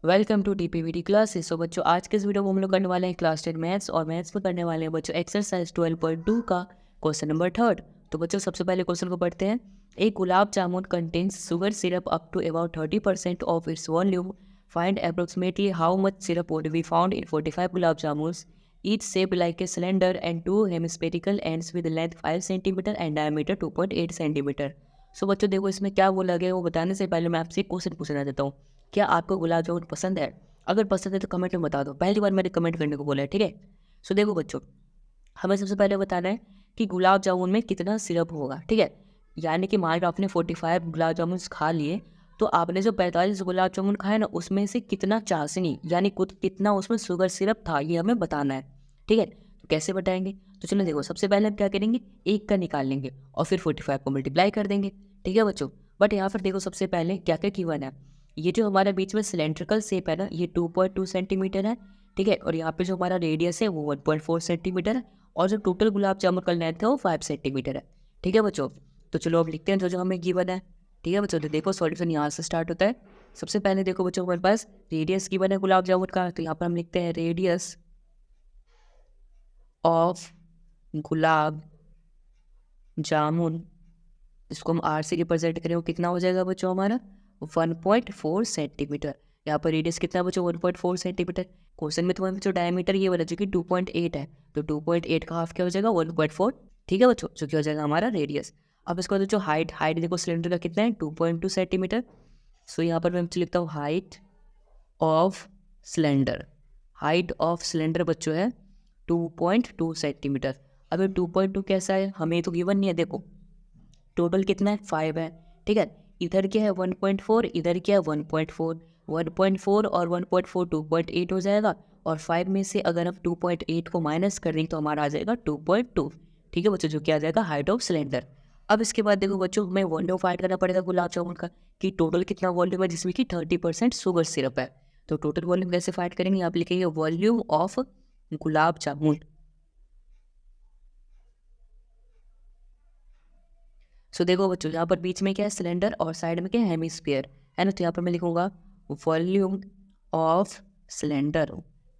Welcome to DPVT classes. So बच्चों, आज के इस वीडियो में हम लोग करने वाले हैं क्लास 10 मैथ्स और मैथ्स में करने वाले हैं बच्चों एक्सरसाइज 12.2 का क्वेश्चन नंबर 3। तो बच्चों सबसे पहले क्वेश्चन को पढ़ते हैं। एक gulab jamun contains sugar syrup up to about 30% of its volume. Find approximately how much syrup would be found in 45 gulab jamuns, each shaped like a cylinder and two hemispherical ends with length 5 centimetre and diameter 2.8 centimetre. So बच्चों देखो, इसमें क्या बोला गया है वो बताने से पहले मैं आपसे क्वेश्चन पूछना चाहता हूँ। क्या आपको गुलाब जामुन पसंद है? अगर पसंद है तो कमेंट में बता दो। पहली बार मैंने कमेंट करने को बोला है, ठीक है। सो देखो बच्चों, हमें सबसे पहले बताना है कि गुलाब जामुन में कितना सिरप होगा, ठीक है। यानी कि मान लो आपने 45 गुलाब जामुन खा लिए, तो आपने जो 45 गुलाब जामुन खाए ना, उसमें से कितना चाशनी यानी कुछ कितना उसमें शुगर सिरप था, ये हमें बताना है, ठीक है। तो कैसे बताएंगे? तो चलो देखो, सबसे पहले हम क्या करेंगे, एक का निकाल लेंगे और फिर 45 को मल्टीप्लाई कर देंगे, ठीक है बच्चों। बट यहाँ पर देखो, सबसे पहले क्या क्या गिवन है। ये जो हमारे बीच में सिलेंड्रिकल शेप है ना, ये 2.2 सेंटीमीटर है, ठीक है। और यहाँ पे जो हमारा रेडियस है वो 1.4 सेंटीमीटर है, और जो टोटल गुलाब जामुन का लेंथ है वो 5 सेंटीमीटर है, ठीक है बच्चों। तो चलो अब लिखते हैं जो जो हमें गिवन है, ठीक है बच्चों। तो देखो सॉल्यूशन यहाँ से स्टार्ट होता है। सबसे पहले देखो बच्चों, हमारे पास रेडियस गिवन है गुलाब जामुन का, तो यहाँ पर हम लिखते हैं रेडियस ऑफ गुलाब जामुन, इसको हम आर से रिप्रेजेंट करें वो कितना हो जाएगा बच्चों हमारा 1.4 सेंटीमीटर। यहाँ पर रेडियस कितना बच्चों 1.4 सेंटीमीटर। क्वेश्चन में तुम्हारे बच्चों डायमीटर ये वाला जो कि 2.8 है, तो 2.8 का हाफ क्या हो जाएगा 1.4, ठीक है बच्चों, जो कि हो जाएगा हमारा रेडियस। अब इसके बाद जो हाइट हाइट देखो सिलेंडर का कितना है 2.2 सेंटीमीटर। सो यहाँ पर मैं लिखता हूँ height of cylinder. Height of cylinder बच्चों है 2.2 सेंटीमीटर। अब ये 2.2 कैसा है, हमें तो गिवन नहीं है। देखो टोटल कितना है 5 है, ठीक है। इधर क्या है 1.4, इधर क्या है 1.4, 1.4 और 1.4 2.8 हो जाएगा। और 5 में से अगर हम 2.8 को माइनस कर दें तो हमारा आ जाएगा 2.2, ठीक है बच्चों, जो क्या आ जाएगा हाइट ऑफ सिलेंडर। अब इसके बाद देखो बच्चों, हमें वॉल्यूम फाइंड करना पड़ेगा गुलाब जामुन का, कि टोटल कितना वॉल्यूम है जिसमें कि 30% शुगर सिरप है। तो टोटल वॉल्यूम कैसे फाइंड करेंगे, आप लिखेंगे वॉल्यूम ऑफ गुलाब जामुन। सो देखो बच्चों, यहाँ पर बीच में क्या है सिलेंडर और साइड में क्या है हेमिस्फीयर, है ना। तो यहाँ पर मैं लिखूंगा वॉल्यूम ऑफ सिलेंडर,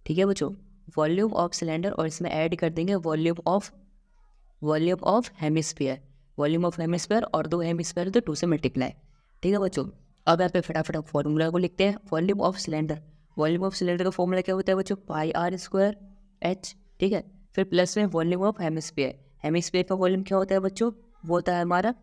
ठीक है बच्चों, वॉल्यूम ऑफ सिलेंडर, और इसमें ऐड कर देंगे volume of hemisphere, volume of hemisphere, और दो हेमिस्फीयर तो 2 से मल्टीप्लाई, ठीक है बच्चों। अब यहाँ पे फटाफट फॉर्मूला को लिखते हैं। Volume of cylinder, volume of cylinder का फॉर्मूला क्या होता है बच्चों, पाई आर स्क्वायर एच, ठीक है। फिर प्लस में वॉल्यूम ऑफ हेमिस्फीयर, हेमिस्फीयर का वॉल्यूम क्या होता है बच्चों, वो होता है हमारा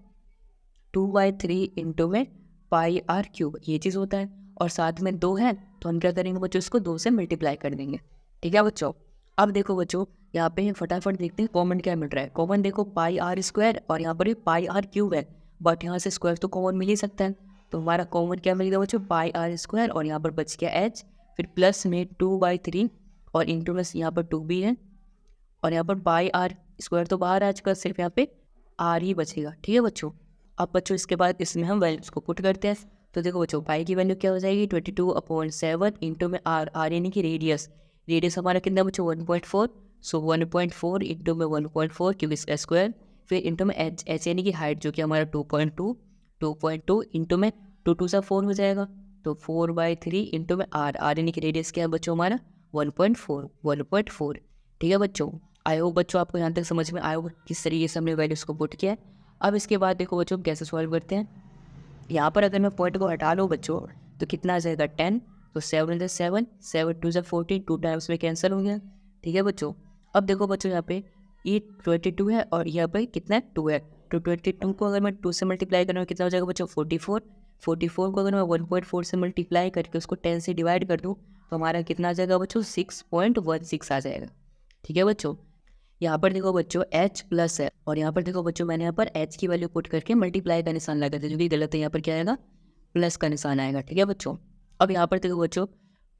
2/3 इंटू में पाई आर क्यूब, ये चीज़ होता है। और साथ में 2 है तो हम क्या करेंगे बच्चों, इसको 2 से मल्टीप्लाई कर देंगे, ठीक है बच्चों। अब देखो बच्चों, यहाँ पे फटाफट देखते हैं कॉमन क्या मिल रहा है। कॉमन देखो पाई आर स्क्वायर, और यहाँ पर भी पाई आर क्यूब है, बट यहाँ से स्क्वायर तो कॉमन मिल ही सकता है। तो हमारा कॉमन क्या मिल गया बच्चों, पाई आर स्क्वायर, और यहाँ पर बच गया एच, फिर प्लस में 2/3 और इंटू में यहाँ पर 2 भी है, और यहाँ पर पाई आर स्क्वायर तो बाहर आ चुका, सिर्फ यहाँ पे आर ही बचेगा, ठीक है बच्चों। अब बच्चों इसके बाद इसमें हम वैल्यूज को पुट करते हैं। तो देखो बच्चों, पाई की वैल्यू क्या हो जाएगी 22/7 इंटू में आर, आर यानी कि रेडियस, रेडियस हमारा कितना बच्चों 1.4, सो 1.4 इंटू में 1.4 क्योंकि इसका स्क्वायर, फिर इंटू में एच, एच यानी कि हाइट जो कि हमारा 2.2 इंटू में 2 2 4 हो जाएगा, तो 4/3 इंटू में आर, आर यानी कि रेडियस क्या है बच्चों हमारा 1.4, ठीक है बच्चों। आई होप बच्चों आपको यहाँ तक समझ में आया होगा किस तरीके से हमने वैल्यूज़ को पुट किया है। अब इसके बाद देखो बच्चों, हम कैसे सॉल्व करते हैं। यहाँ पर अगर मैं पॉइंट को हटा लूँ बच्चों, तो कितना आ जाएगा 10, तो 7 × 7, 7 2 14, 2 टाइम्स में कैंसिल हो गया, ठीक है बच्चों। अब देखो बच्चों, यहाँ पे ये 22 है और यहाँ पे कितना है 2 है, तो 22 को अगर मैं 2 से मल्टीप्लाई करूँ कितना हो जाएगा बच्चों 44, 44 को अगर मैं 1.4 से मल्टीप्लाई करके उसको 10 से डिवाइड कर दूँ तो हमारा कितना आ जाएगा बच्चों 6.16 आ जाएगा, ठीक है बच्चों। यहाँ पर देखो बच्चों h प्लस है, और यहाँ पर देखो बच्चों मैंने यहाँ पर h की वैल्यू पुट करके मल्टीप्लाई का निशान लगा था, जो कि गलत है। यहाँ पर क्या आएगा प्लस का निशान आएगा, ठीक है बच्चों। अब यहाँ पर देखो बच्चों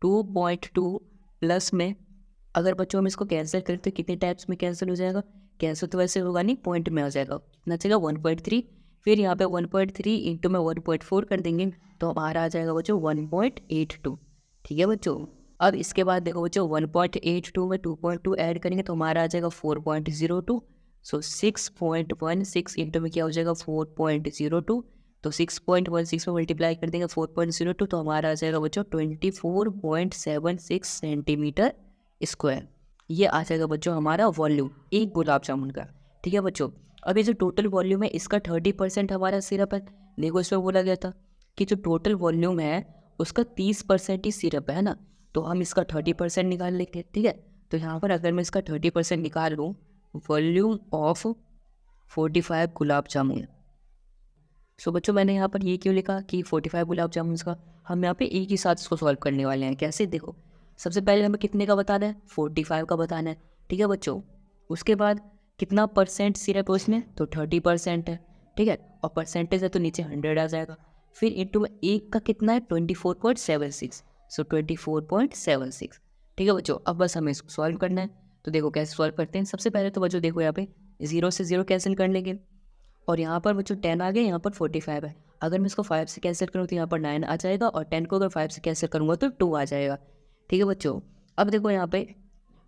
2.2 प्लस में अगर बच्चों हम इसको कैंसिल करें तो कितने टाइप्स में कैंसिल हो जाएगा, कैंसिल तो वैसे होगा नहीं, पॉइंट में हो जाएगा, कितना चलेगा 1.3, फिर यहाँ पे 1.3 इंटू में 1.4 कर देंगे तो हमारा आ जाएगा बच्चों 1.82, ठीक है बच्चों। अब इसके बाद देखो बच्चों 1.82 में 2.2 ऐड करेंगे तो हमारा आ जाएगा 4.02, सो 6.16 इंटू में क्या हो जाएगा 4.02, तो 6.16 में मल्टीप्लाई कर देंगे 4.02, तो हमारा आ जाएगा बच्चों 24.76 सेंटीमीटर स्क्वायर। ये आ जाएगा बच्चों हमारा वॉल्यूम एक गुलाब जामुन का। ठीक है बच्चों, अब ये जो टोटल वॉल्यूम है इसका 30% हमारा सिरप है। देखो इसमें बोला गया था कि जो टोटल वॉल्यूम है उसका 30% ही सिरप है ना, तो हम इसका 30% निकाल लेंगे। ठीक है, तो यहाँ पर अगर मैं इसका 30% निकाल लूँ, वॉल्यूम ऑफ 45 गुलाब जामुन। सो बच्चों मैंने यहाँ पर ये क्यों लिखा कि 45 गुलाब जामुन का, हम यहाँ पे एक ही साथ इसको सॉल्व करने वाले हैं। कैसे, देखो सबसे पहले हमें कितने का बताना है, 45 का बताना है। ठीक है बच्चों, उसके बाद कितना परसेंट सिरप है उसमें, तो 30% है। ठीक है, और परसेंटेज है तो नीचे 100 आ जाएगा। फिर इंटू में एक का कितना है 24.76, सो 24.76। ठीक है बच्चों, अब बस हमें इसको सॉल्व करना है। तो देखो कैसे सॉल्व करते हैं। सबसे पहले तो बच्चों देखो यहाँ पे 0 से 0 कैंसिल कर लेंगे, और यहाँ पर बच्चों 10 आ गए, यहाँ पर 45 है। अगर मैं इसको 5 से कैंसिल करूँ तो यहाँ पर 9 आ जाएगा, और 10 को अगर 5 से कैंसिल करूँगा तो 2 आ जाएगा। ठीक है बच्चों, अब देखो यहाँ पे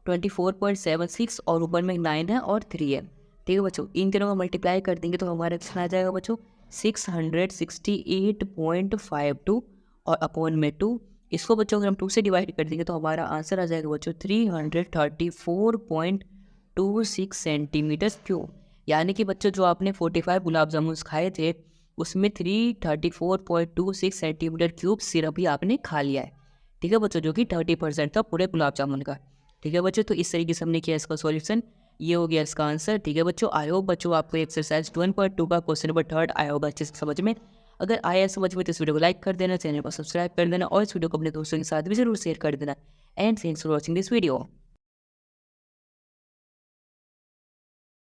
24.76 और ऊपर में 9 है और 3 है। ठीक है बच्चों, इन तीनों को मल्टीप्लाई कर देंगे तो हमारा कितना आ जाएगा बच्चों 668.52 और अपॉन में 2। इसको बच्चों अगर हम 2 से डिवाइड कर देंगे तो हमारा आंसर आ जाएगा बच्चों 334.26 सेंटीमीटर क्यूब। यानी कि बच्चों जो आपने 45 गुलाब जामुन खाए थे उसमें 334.26 सेंटीमीटर क्यूब सिरप ही आपने खा लिया है। ठीक है बच्चों, जो कि 30% था पूरे गुलाब जामुन का। ठीक है बच्चों, तो इस तरीके से हमने किया इसका सॉल्यूशन, ये हो गया इसका आंसर। ठीक है बच्चों, आई होप बच्चों आपको एक्सरसाइज 1.2 का क्वेश्चन नंबर 3 आया होगा अच्छे से समझ में। अगर आया समझ में तो इस वीडियो को लाइक कर देना, चैनल को सब्सक्राइब कर देना, और इस वीडियो को अपने दोस्तों के साथ भी जरूर शेयर कर देना। And thanks for watching this video.